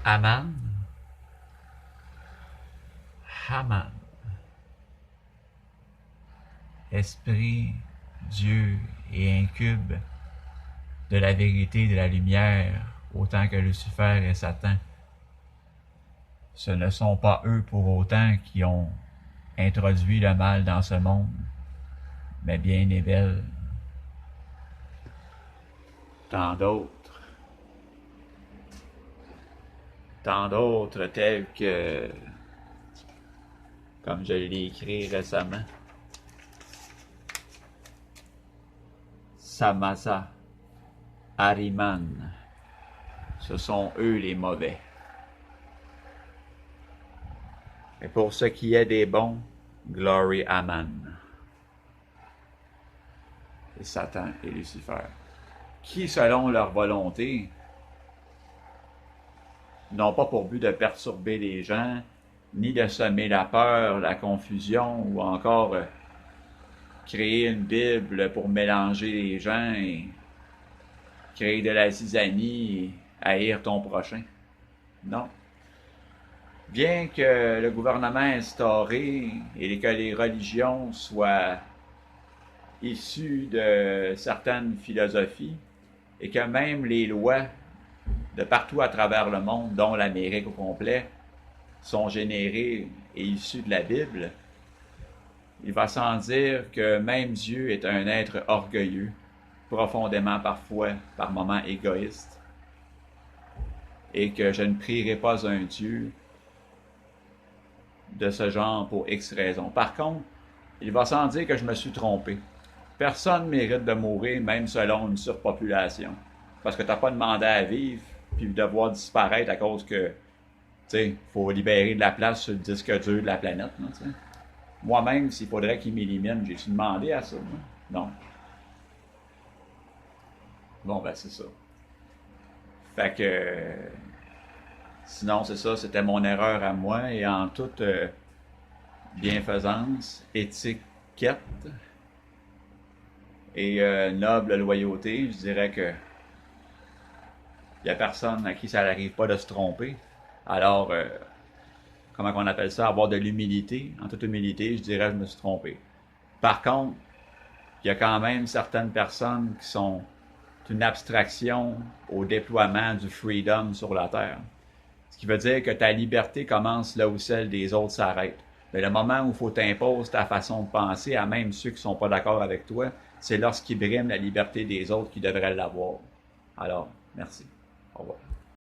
Aman, Haman, esprit, Dieu et incube de la vérité et de la lumière, autant que Lucifer et Satan. Ce ne sont pas eux pour autant qui ont introduit le mal dans ce monde, mais bien et belle tant d'autres tels que, comme je l'ai écrit récemment, Samasa, Ariman, ce sont eux les mauvais. Et pour ce qui est des bons, Glory Aman, et Satan et Lucifer, qui, selon leur volonté, n'ont pas pour but de perturber les gens, ni de semer la peur, la confusion, ou encore créer une Bible pour mélanger les gens et créer de la zizanie et haïr ton prochain. Non. Bien que le gouvernement instauré et que les religions soient issues de certaines philosophies et que même les lois de partout à travers le monde, dont l'Amérique au complet, sont générées et issues de la Bible, il va sans dire que même Dieu est un être orgueilleux, profondément parfois, par moments égoïste, et que je ne prierai pas un Dieu de ce genre pour X raisons. Par contre, il va sans dire que je me suis trompé. Personne mérite de mourir, même selon une surpopulation. Parce que tu n'as pas demandé à vivre, puis devoir disparaître à cause que, tu sais, il faut libérer de la place sur le disque dur de la planète. Moi-même, s'il faudrait qu'il m'élimine, j'ai-tu demandé à ça? Non. Bon, ben c'est ça. Fait que... sinon, c'est ça, c'était mon erreur à moi, et en toute bienfaisance, étiquette et noble loyauté, je dirais que il n'y a personne à qui ça n'arrive pas de se tromper. Alors, comment on appelle ça? Avoir de l'humilité. En toute humilité, je dirais que je me suis trompé. Par contre, il y a quand même certaines personnes qui sont une abstraction au déploiement du freedom sur la Terre. Ce qui veut dire que ta liberté commence là où celle des autres s'arrête. Mais le moment où il faut t'imposer ta façon de penser à même ceux qui ne sont pas d'accord avec toi, c'est lorsqu'ils briment la liberté des autres qui devraient l'avoir. Alors, merci. Au revoir.